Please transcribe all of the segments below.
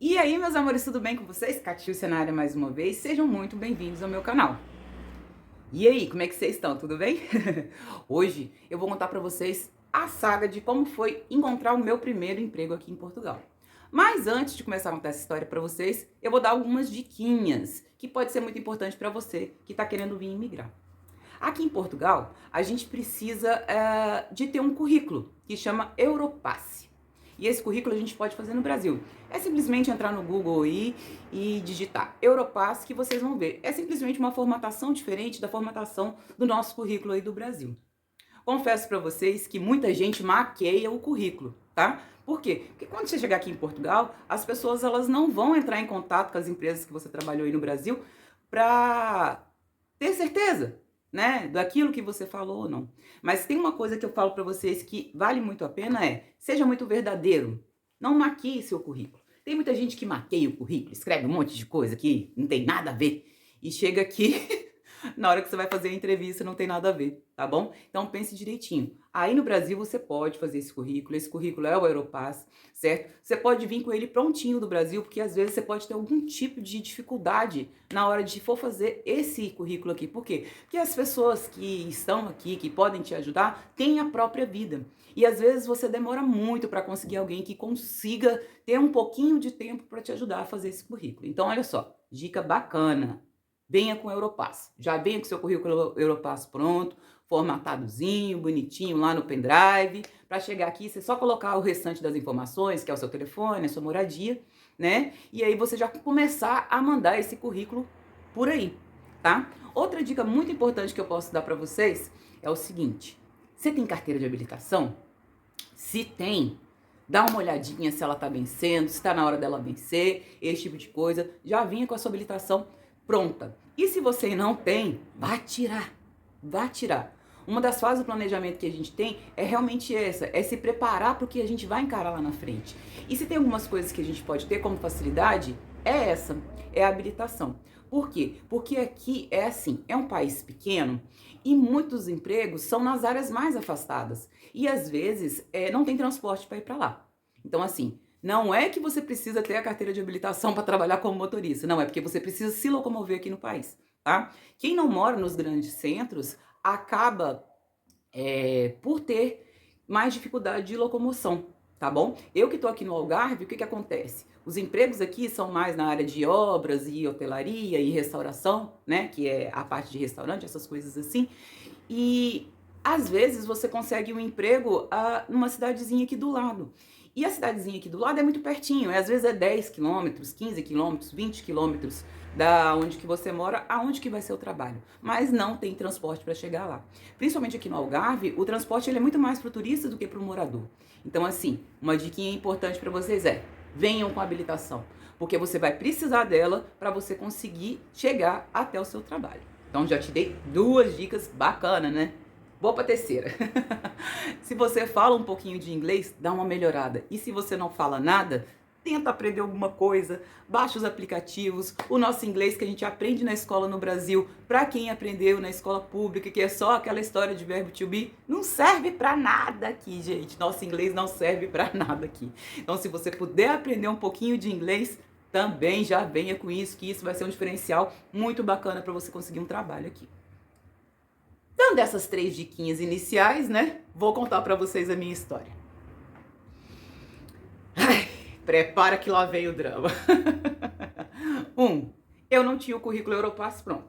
E aí, meus amores, tudo bem com vocês? Catiúcia na área mais uma vez. Sejam muito bem-vindos ao meu canal. E aí, como é que vocês estão? Tudo bem? Hoje eu vou contar pra vocês a saga de como foi encontrar o meu primeiro emprego aqui em Portugal. Mas antes de começar a contar essa história pra vocês, eu vou dar algumas diquinhas que pode ser muito importante pra você que tá querendo vir imigrar. Aqui em Portugal, a gente precisa de ter um currículo que chama Europass. E esse currículo a gente pode fazer no Brasil. É simplesmente entrar no Google aí e digitar Europass que vocês vão ver. É simplesmente uma formatação diferente da formatação do nosso currículo aí do Brasil. Confesso para vocês que muita gente maqueia o currículo, tá? Por quê? Porque quando você chegar aqui em Portugal, as pessoas elas não vão entrar em contato com as empresas que você trabalhou aí no Brasil para ter certeza, né, daquilo que você falou ou não. Mas tem uma coisa que eu falo para vocês que vale muito a pena seja muito verdadeiro. Não maquie seu currículo. Tem muita gente que maqueia o currículo, escreve um monte de coisa que não tem nada a ver e chega aqui na hora que você vai fazer a entrevista não tem nada a ver, tá bom? Então pense direitinho. Aí no Brasil você pode fazer esse currículo é o Europass, certo? Você pode vir com ele prontinho do Brasil, porque às vezes você pode ter algum tipo de dificuldade na hora de for fazer esse currículo aqui. Por quê? Porque as pessoas que estão aqui, que podem te ajudar, têm a própria vida. E às vezes você demora muito para conseguir alguém que consiga ter um pouquinho de tempo para te ajudar a fazer esse currículo. Então olha só, dica bacana. Venha com o Europass. Já venha com seu currículo Europass pronto, formatadozinho, bonitinho lá no pendrive. Para chegar aqui, você só colocar o restante das informações, que é o seu telefone, a sua moradia, né? E aí você já começar a mandar esse currículo por aí, tá? Outra dica muito importante que eu posso dar para vocês é o seguinte: você tem carteira de habilitação? Se tem, dá uma olhadinha se ela tá vencendo, se está na hora dela vencer, esse tipo de coisa. Já vinha com a sua habilitação pronta. E se você não tem, vá tirar. Vá tirar. Uma das fases do planejamento que a gente tem é realmente essa, é se preparar para o que a gente vai encarar lá na frente. E se tem algumas coisas que a gente pode ter como facilidade, é essa, é a habilitação. Por quê? Porque aqui é assim, é um país pequeno e muitos empregos são nas áreas mais afastadas. E às vezes não tem transporte para ir para lá. Então assim, não é que você precisa ter a carteira de habilitação para trabalhar como motorista, não, é porque você precisa se locomover aqui no país, tá? Quem não mora nos grandes centros acaba por ter mais dificuldade de locomoção, tá bom? Eu que tô aqui no Algarve, o que que acontece? Os empregos aqui são mais na área de obras e hotelaria e restauração, né? Que é a parte de restaurante, essas coisas assim. E às vezes você consegue um emprego numa cidadezinha aqui do lado. E a cidadezinha aqui do lado é muito pertinho, às vezes é 10 quilômetros, 15 quilômetros, 20 quilômetros da onde que você mora, aonde que vai ser o trabalho. Mas não tem transporte para chegar lá. Principalmente aqui no Algarve, o transporte ele é muito mais para o turista do que para o morador. Então assim, uma diquinha importante para vocês venham com habilitação, porque você vai precisar dela para você conseguir chegar até o seu trabalho. Então já te dei 2 dicas bacanas, né? Vou pra terceira. Se você fala um pouquinho de inglês, dá uma melhorada. E se você não fala nada, tenta aprender alguma coisa, baixa os aplicativos. O nosso inglês que a gente aprende na escola no Brasil, pra quem aprendeu na escola pública, que é só aquela história de verbo to be, não serve pra nada aqui, gente. Nosso inglês não serve pra nada aqui. Então, se você puder aprender um pouquinho de inglês, também já venha com isso, que isso vai ser um diferencial muito bacana para você conseguir um trabalho aqui. Dando essas 3 diquinhas iniciais, né? Vou contar para vocês a minha história. Ai, prepara que lá vem o drama. Eu não tinha o currículo Europass pronto.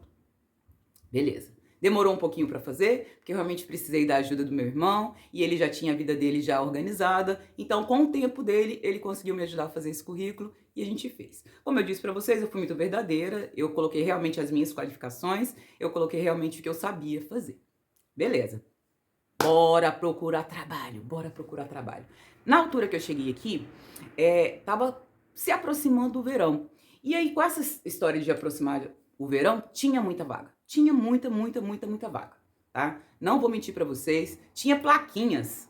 Beleza. Demorou um pouquinho para fazer, porque eu realmente precisei da ajuda do meu irmão, e ele já tinha a vida dele já organizada. Então, com o tempo dele, ele conseguiu me ajudar a fazer esse currículo e a gente fez. Como eu disse para vocês, eu fui muito verdadeira, eu coloquei realmente as minhas qualificações, eu coloquei realmente o que eu sabia fazer. Beleza. Bora procurar trabalho, bora procurar trabalho. Na altura que eu cheguei aqui, tava se aproximando o verão. E aí, com essa história de aproximar o verão, tinha muita vaga. Tinha muita vaga, tá? Não vou mentir pra vocês, tinha plaquinhas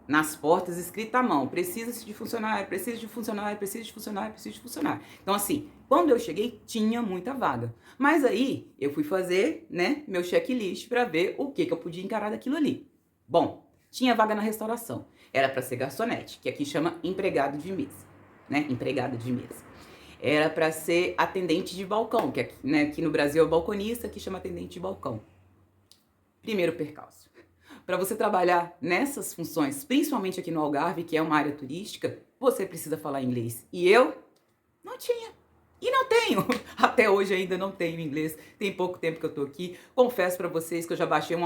nas portas escrita à mão: precisa-se de funcionário, precisa de funcionário, precisa de funcionário, precisa de funcionário. Então assim, quando eu cheguei, tinha muita vaga. Mas aí, eu fui fazer, né, meu checklist pra ver o que eu podia encarar daquilo ali. Bom, tinha vaga na restauração. Era pra ser garçonete, que aqui chama empregado de mesa, né, empregada de mesa. Era para ser atendente de balcão, que aqui, né, aqui no Brasil é o balconista, que chama atendente de balcão. Primeiro percalço. Para você trabalhar nessas funções, principalmente aqui no Algarve, que é uma área turística, você precisa falar inglês. E eu não tinha. E não tenho. Até hoje ainda não tenho inglês. Tem pouco tempo que eu tô aqui. Confesso para vocês que eu já baixei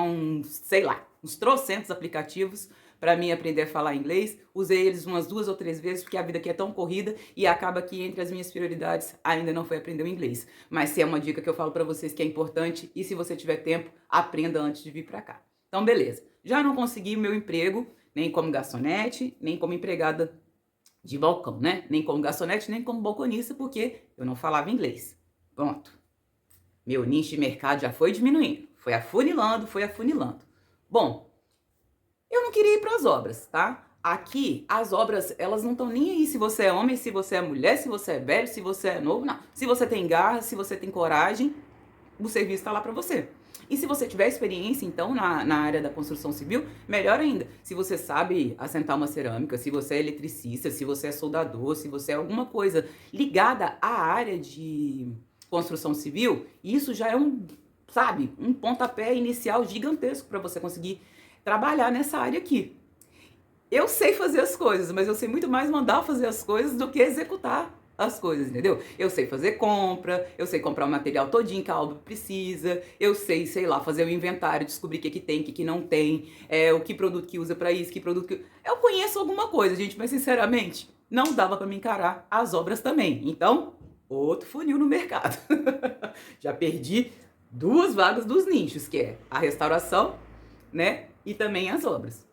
sei lá, uns trocentos aplicativos para mim aprender a falar inglês. Usei eles umas 2 ou 3 vezes, porque a vida aqui é tão corrida e acaba que entre as minhas prioridades ainda não foi aprender o inglês. Mas se é uma dica que eu falo para vocês que é importante e se você tiver tempo, aprenda antes de vir para cá. Então, beleza. Já não consegui o meu emprego, nem como garçonete, nem como empregada de balcão, né? Nem como garçonete, nem como balconista, porque eu não falava inglês. Pronto. Meu nicho de mercado já foi diminuindo. Foi afunilando, foi afunilando. Bom, eu não queria ir para as obras, tá? Aqui, as obras, elas não estão nem aí se você é homem, se você é mulher, se você é velho, se você é novo, não. Se você tem garra, se você tem coragem, o serviço está lá para você. E se você tiver experiência, então, na área da construção civil, melhor ainda. Se você sabe assentar uma cerâmica, se você é eletricista, se você é soldador, se você é alguma coisa ligada à área de construção civil, isso já é um pontapé inicial gigantesco para você conseguir trabalhar nessa área aqui. Eu sei fazer as coisas, mas eu sei muito mais mandar fazer as coisas do que executar as coisas, entendeu? Eu sei fazer compra, eu sei comprar o material todinho que a obra precisa, eu sei lá, fazer o inventário, descobrir o que tem, o que não tem, o que produto que usa pra isso, que produto que... Eu conheço alguma coisa, gente, mas sinceramente, não dava pra me encarar as obras também. Então, outro funil no mercado. Já perdi 2 vagas dos nichos, que é a restauração, né, e também as obras.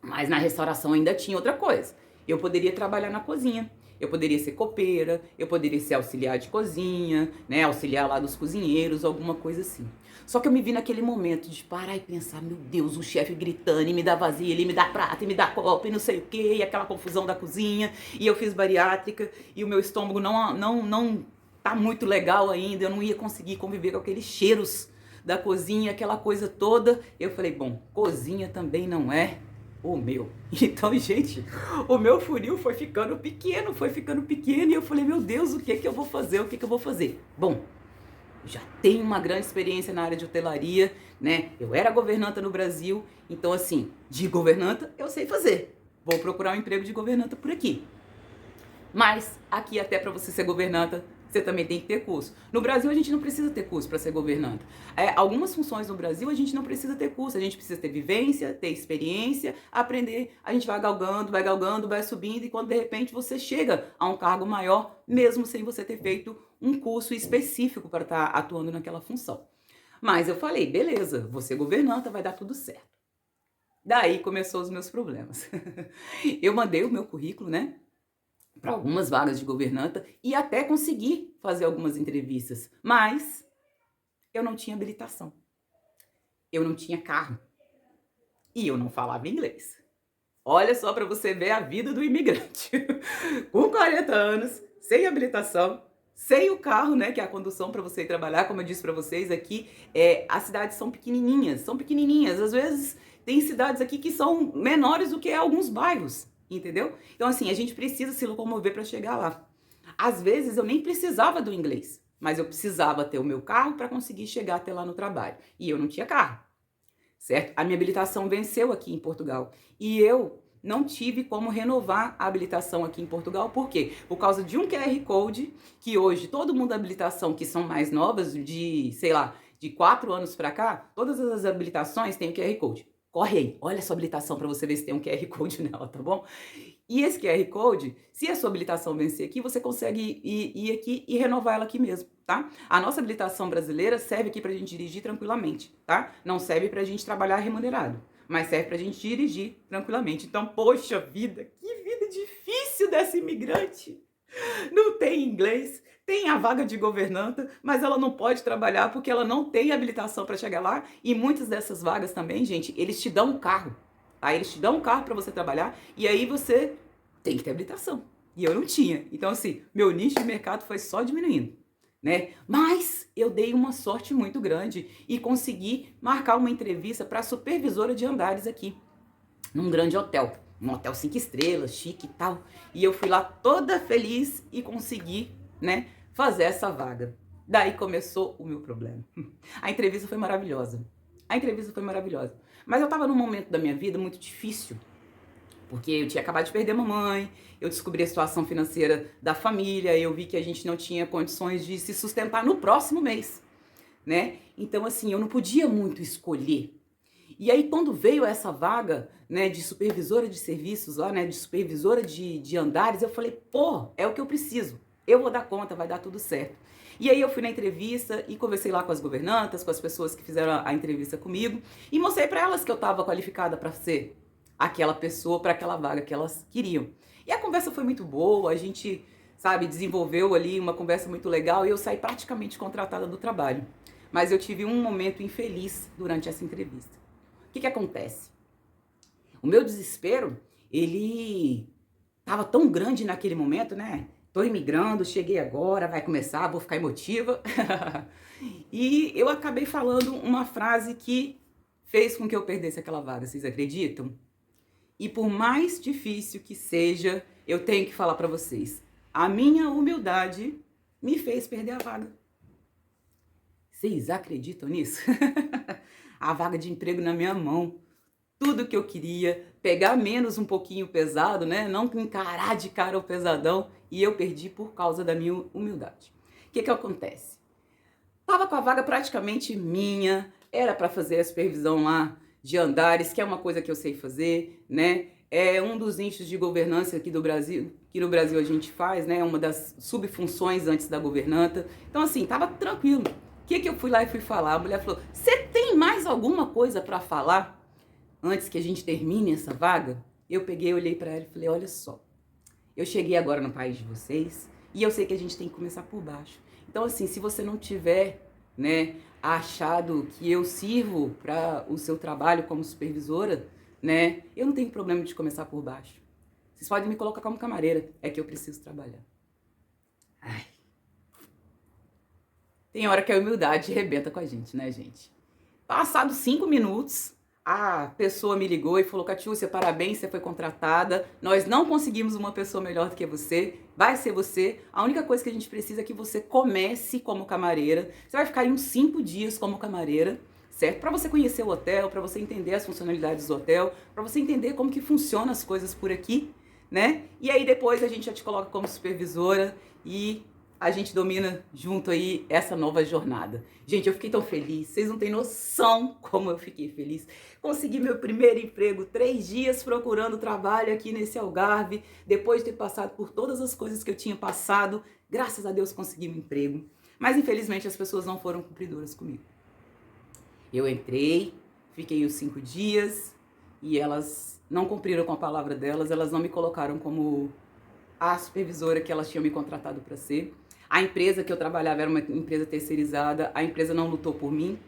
Mas na restauração ainda tinha outra coisa. Eu poderia trabalhar na cozinha. Eu poderia ser copeira, eu poderia ser auxiliar de cozinha, né, auxiliar lá dos cozinheiros, alguma coisa assim. Só que eu me vi naquele momento de parar e pensar, meu Deus, o chefe gritando, e me dá vasilha, ele me dá prata, e me dá copo, e não sei o quê, e aquela confusão da cozinha, e eu fiz bariátrica, e o meu estômago não tá muito legal ainda, eu não ia conseguir conviver com aqueles cheiros da cozinha, aquela coisa toda. Eu falei, bom, cozinha também não é o meu. Então, gente, o meu funil foi ficando pequeno, e eu falei, meu Deus, o que que eu vou fazer, o que que eu vou fazer? Bom, já tenho uma grande experiência na área de hotelaria, né? Eu era governanta no Brasil, então assim, de governanta eu sei fazer. Vou procurar um emprego de governanta por aqui. Mas aqui até para você ser governanta, você também tem que ter curso. No Brasil a gente não precisa ter curso para ser governanta. Algumas funções no Brasil a gente não precisa ter curso, a gente precisa ter vivência, ter experiência, aprender, a gente vai galgando, vai subindo e quando de repente você chega a um cargo maior, mesmo sem você ter feito um curso específico para estar atuando naquela função. Mas eu falei, beleza, vou ser governanta, vai dar tudo certo. Daí começou os meus problemas. Eu mandei o meu currículo, né, para algumas vagas de governanta e até consegui fazer algumas entrevistas, mas eu não tinha habilitação, eu não tinha carro e eu não falava inglês. Olha só para você ver a vida do imigrante. Com 40 anos, sem habilitação, sem o carro, né, que é a condução para você ir trabalhar, como eu disse para vocês aqui, as cidades são pequenininhas, às vezes tem cidades aqui que são menores do que alguns bairros. Entendeu? Então, assim, a gente precisa se locomover para chegar lá. Às vezes eu nem precisava do inglês, mas eu precisava ter o meu carro para conseguir chegar até lá no trabalho. E eu não tinha carro, certo? A minha habilitação venceu aqui em Portugal. E eu não tive como renovar a habilitação aqui em Portugal. Por quê? Por causa de um QR Code, que hoje todo mundo da habilitação, que são mais novas, de, sei lá, de 4 anos para cá, todas as habilitações têm o QR Code. Corre aí, olha a sua habilitação para você ver se tem um QR Code nela, tá bom? E esse QR Code, se a sua habilitação vencer aqui, você consegue ir aqui e renovar ela aqui mesmo, tá? A nossa habilitação brasileira serve aqui pra gente dirigir tranquilamente, tá? Não serve pra gente trabalhar remunerado, mas serve pra gente dirigir tranquilamente. Então, poxa vida, que vida difícil dessa imigrante! Não tem inglês, tem a vaga de governanta, mas ela não pode trabalhar porque ela não tem habilitação para chegar lá. E muitas dessas vagas também, gente, eles te dão um carro, tá? Eles te dão um carro para você trabalhar e aí você tem que ter habilitação. E eu não tinha. Então, assim, meu nicho de mercado foi só diminuindo, né? Mas eu dei uma sorte muito grande e consegui marcar uma entrevista para supervisora de andares aqui, num grande hotel. Um hotel 5 estrelas, chique e tal. E eu fui lá toda feliz e consegui né, fazer essa vaga. Daí começou o meu problema. A entrevista foi maravilhosa. A entrevista foi maravilhosa. Mas eu estava num momento da minha vida muito difícil, porque eu tinha acabado de perder a mamãe, eu descobri a situação financeira da família, eu vi que a gente não tinha condições de se sustentar no próximo mês, né? Então, assim, eu não podia muito escolher. E aí, quando veio essa vaga, né, de supervisora de serviços lá, né, de supervisora de andares, eu falei, pô, é o que eu preciso. Eu vou dar conta, vai dar tudo certo. E aí eu fui na entrevista e conversei lá com as governantas, com as pessoas que fizeram a entrevista comigo e mostrei para elas que eu estava qualificada para ser aquela pessoa, para aquela vaga que elas queriam. E a conversa foi muito boa, a gente, sabe, desenvolveu ali uma conversa muito legal e eu saí praticamente contratada do trabalho. Mas eu tive um momento infeliz durante essa entrevista. O que acontece? O meu desespero, ele tava tão grande naquele momento, né? Tô imigrando, cheguei agora, vai começar, vou ficar emotiva. E eu acabei falando uma frase que fez com que eu perdesse aquela vaga, vocês acreditam? E por mais difícil que seja, eu tenho que falar pra vocês, a minha humildade me fez perder a vaga. Vocês acreditam nisso? A vaga de emprego na minha mão. Tudo que eu queria, pegar menos um pouquinho pesado, né? Não encarar de cara o pesadão, e eu perdi por causa da minha humildade. O que acontece? Tava com a vaga praticamente minha, era para fazer a supervisão lá de andares, que é uma coisa que eu sei fazer, né? É um dos nichos de governança aqui do Brasil, que no Brasil a gente faz, né? Uma das subfunções antes da governanta. Então, assim, tava tranquilo. O que eu fui lá e fui falar? A mulher falou, você tem mais alguma coisa para falar antes que a gente termine essa vaga? Eu peguei, olhei para ela e falei, olha só, eu cheguei agora no país de vocês e eu sei que a gente tem que começar por baixo. Então, assim, se você não tiver, né, achado que eu sirvo para o seu trabalho como supervisora, né, eu não tenho problema de começar por baixo. Vocês podem me colocar como camareira, é que eu preciso trabalhar. Ai. Tem hora que a humildade arrebenta com a gente, né, gente? Passados 5 minutos, a pessoa me ligou e falou, Catiúcia, parabéns, você foi contratada, nós não conseguimos uma pessoa melhor do que você, vai ser você, a única coisa que a gente precisa é que você comece como camareira, você vai ficar aí uns 5 dias como camareira, certo? Para você conhecer o hotel, para você entender as funcionalidades do hotel, para você entender como que funcionam as coisas por aqui, né? E aí depois a gente já te coloca como supervisora e a gente domina junto aí essa nova jornada. Gente, eu fiquei tão feliz, vocês não têm noção como eu fiquei feliz. Consegui meu primeiro emprego, 3 dias procurando trabalho aqui nesse Algarve, depois de ter passado por todas as coisas que eu tinha passado, graças a Deus consegui um emprego. Mas infelizmente as pessoas não foram cumpridoras comigo. Eu entrei, fiquei os 5 dias e elas não cumpriram com a palavra delas, elas não me colocaram como a supervisora que elas tinham me contratado para ser. A empresa que eu trabalhava era uma empresa terceirizada, a empresa não lutou por mim,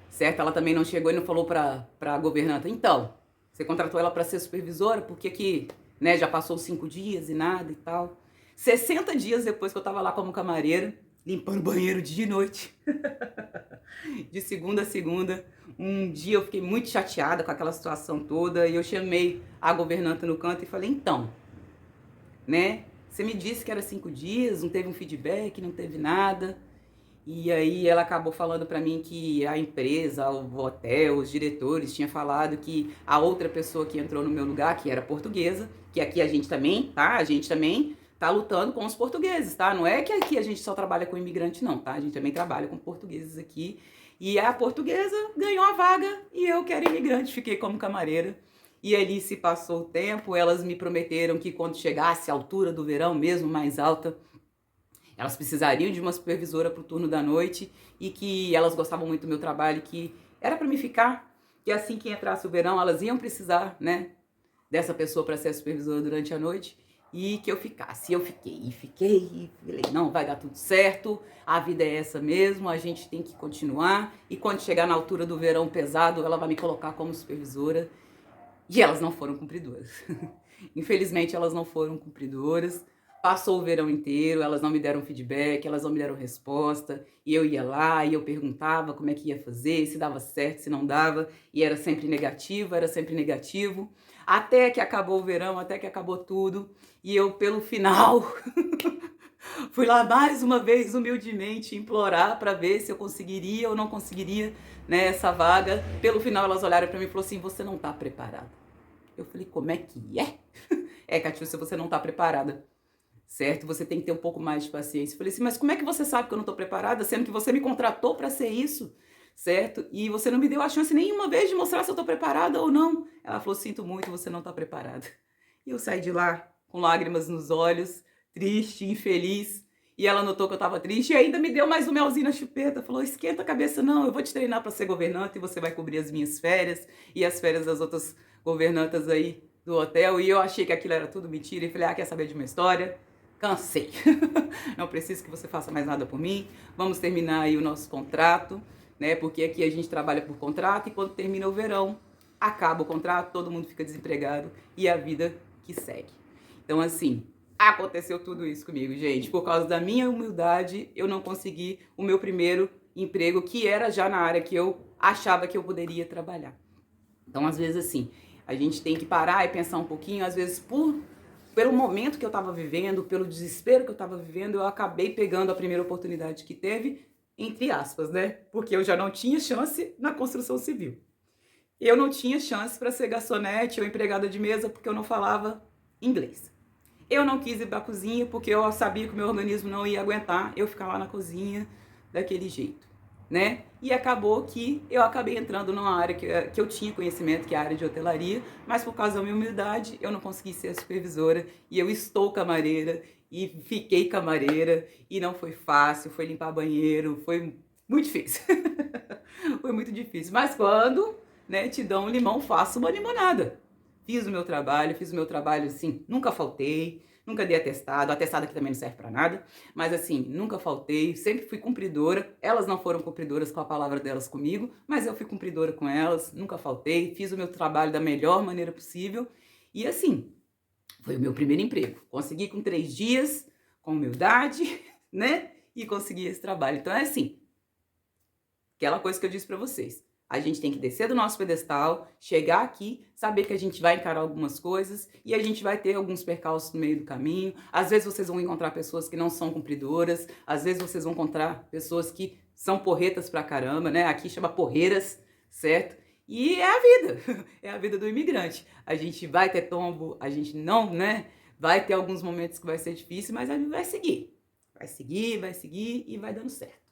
certo? Ela também não chegou e não falou para a governanta, então, você contratou ela para ser supervisora, por que, né, já passou 5 dias e nada e tal. 60 dias depois que eu tava lá como camareira, limpando banheiro dia e noite, de segunda a segunda, um dia eu fiquei muito chateada com aquela situação toda e eu chamei a governanta no canto e falei, então, né? Você me disse que era 5 dias, não teve um feedback, não teve nada. E aí ela acabou falando pra mim que a empresa, o hotel, os diretores tinham falado que a outra pessoa que entrou no meu lugar, que era portuguesa, que aqui a gente também, tá? A gente também tá lutando com os portugueses, tá? Não é que aqui a gente só trabalha com imigrante, não, tá? A gente também trabalha com portugueses aqui. E a portuguesa ganhou a vaga e eu, que era imigrante, fiquei como camareira. E ali se passou o tempo, elas me prometeram que quando chegasse a altura do verão mesmo, mais alta, elas precisariam de uma supervisora para o turno da noite e que elas gostavam muito do meu trabalho, que era para me ficar, que assim que entrasse o verão elas iam precisar, né, dessa pessoa para ser a supervisora durante a noite e que eu ficasse. E eu fiquei, e falei, não, vai dar tudo certo, a vida é essa mesmo, a gente tem que continuar e quando chegar na altura do verão pesado, ela vai me colocar como supervisora. E elas não foram cumpridoras. Infelizmente, elas não foram cumpridoras. Passou o verão inteiro, elas não me deram feedback, elas não me deram resposta. E eu ia lá e eu perguntava como é que ia fazer, se dava certo, se não dava. E era sempre negativo, era sempre negativo. Até que acabou o verão, até que acabou tudo. E eu, pelo final, Fui lá mais uma vez, humildemente, implorar para ver se eu conseguiria ou não conseguiria, né, essa vaga. Pelo final, elas olharam para mim e falaram assim: você não está preparada. Eu falei: como é que é? É, Catiúcia, você não está preparada, certo? Você tem que ter um pouco mais de paciência. Eu falei assim: mas como é que você sabe que eu não estou preparada, sendo que você me contratou para ser isso, certo? E você não me deu a chance nenhuma vez de mostrar se eu estou preparada ou não. Ela falou: sinto muito, você não está preparada. E eu saí de lá com lágrimas nos olhos, triste, infeliz. E ela notou que eu estava triste e ainda me deu mais um melzinho na chupeta. Falou: esquenta a cabeça não, eu vou te treinar para ser governanta e você vai cobrir as minhas férias e as férias das outras governantas aí do hotel. E eu achei que aquilo era tudo mentira e falei: ah, quer saber de uma história? Cansei. Não preciso que você faça mais nada por mim. Vamos terminar aí o nosso contrato, né? Porque aqui a gente trabalha por contrato e quando termina o verão, acaba o contrato, todo mundo fica desempregado e a vida que segue. Então, assim, aconteceu tudo isso comigo, gente. Por causa da minha humildade, eu não consegui o meu primeiro emprego, que era já na área que eu achava que eu poderia trabalhar. Então, às vezes, assim, a gente tem que parar e pensar um pouquinho. Às vezes, pelo momento que eu estava vivendo, pelo desespero que eu estava vivendo, eu acabei pegando a primeira oportunidade que teve, entre aspas, né? Porque eu já não tinha chance na construção civil. Eu não tinha chance para ser garçonete ou empregada de mesa porque eu não falava inglês. Eu não quis ir para a cozinha porque eu sabia que o meu organismo não ia aguentar eu ficar lá na cozinha daquele jeito, né? E acabou que eu acabei entrando numa área que eu tinha conhecimento, que é a área de hotelaria, mas por causa da minha humildade eu não consegui ser a supervisora e eu estou camareira e fiquei camareira e não foi fácil, foi limpar banheiro, foi muito difícil. Foi muito difícil, mas quando, né, te dão um limão, faça uma limonada. Fiz o meu trabalho, assim, nunca faltei, nunca dei atestado aqui também não serve pra nada, mas assim, nunca faltei, sempre fui cumpridora. Elas não foram cumpridoras com a palavra delas comigo, mas eu fui cumpridora com elas, nunca faltei, fiz o meu trabalho da melhor maneira possível e assim, foi o meu primeiro emprego. Consegui com 3 dias, com humildade, né, e consegui esse trabalho. Então é assim, aquela coisa que eu disse pra vocês. A gente tem que descer do nosso pedestal, chegar aqui, saber que a gente vai encarar algumas coisas e a gente vai ter alguns percalços no meio do caminho. Às vezes vocês vão encontrar pessoas que não são cumpridoras, às vezes vocês vão encontrar pessoas que são porretas pra caramba, né? Aqui chama porreiras, certo? E é a vida, é a vida do imigrante. A gente vai ter tombo, a gente não, né? Vai ter alguns momentos que vai ser difícil, mas a gente vai seguir. Vai seguir e vai dando certo.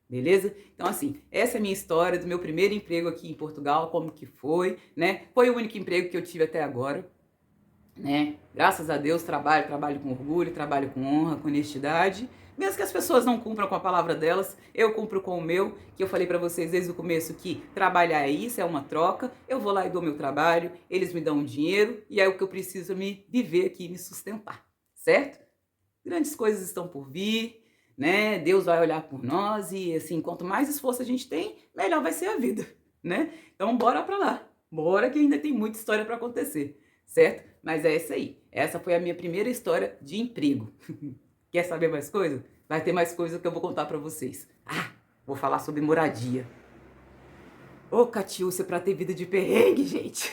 Beleza? Então, assim, essa é a minha história do meu primeiro emprego aqui em Portugal, como que foi, né? Foi o único emprego que eu tive até agora, né? Graças a Deus, trabalho com orgulho, trabalho com honra, com honestidade. Mesmo que as pessoas não cumpram com a palavra delas, eu cumpro com o meu, que eu falei pra vocês desde o começo que trabalhar é isso, é uma troca. Eu vou lá e dou meu trabalho, eles me dão um dinheiro e é o que eu preciso me viver aqui, me sustentar, certo? Grandes coisas estão por vir, né? Deus vai olhar por nós e assim, quanto mais esforço a gente tem, melhor vai ser a vida, né? Então bora pra lá, bora que ainda tem muita história pra acontecer, certo? Mas é isso aí, essa foi a minha primeira história de emprego. Quer saber mais coisa? Vai ter mais coisa que eu vou contar pra vocês. Ah, vou falar sobre moradia. Ô, Catiúcia, pra ter vida de perrengue, gente.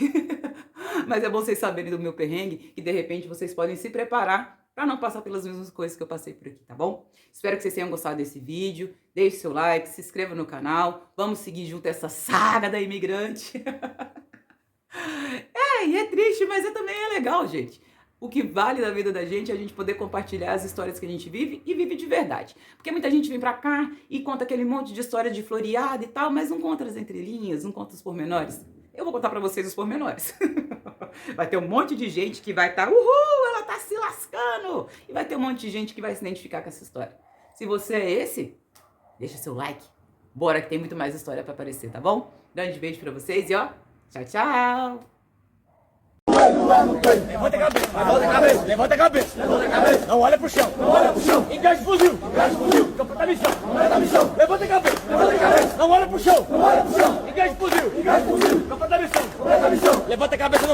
Mas é bom vocês saberem do meu perrengue, que de repente vocês podem se preparar para não passar pelas mesmas coisas que eu passei por aqui, tá bom? Espero que vocês tenham gostado desse vídeo. Deixe seu like, se inscreva no canal. Vamos seguir junto essa saga da imigrante. E é triste, mas também é legal, gente. O que vale da vida da gente é a gente poder compartilhar as histórias que a gente vive e vive de verdade. Porque muita gente vem pra cá e conta aquele monte de história de floreada e tal, mas não conta as entrelinhas, não conta os pormenores. Eu vou contar pra vocês os pormenores. Vai ter um monte de gente que vai estar, uhul, ela tá se lascando. E vai ter um monte de gente que vai se identificar com essa história. Se você é esse, deixa seu like. Bora que tem muito mais história pra aparecer, tá bom? Grande beijo pra vocês e ó, tchau, tchau. Levanta a cabeça, levanta a cabeça, levanta a cabeça, levanta a cabeça. Não olha pro chão, não olha pro chão. Engaja o fuzil, engaja o fuzil. Completa a missão, completa a missão. Levanta a cabeça, levanta a cabeça. Não olha pro chão, não olha pro chão. Engaja o fuzil, engaja o fuzil. Completa a missão, completa a missão. Levanta a cabeça, não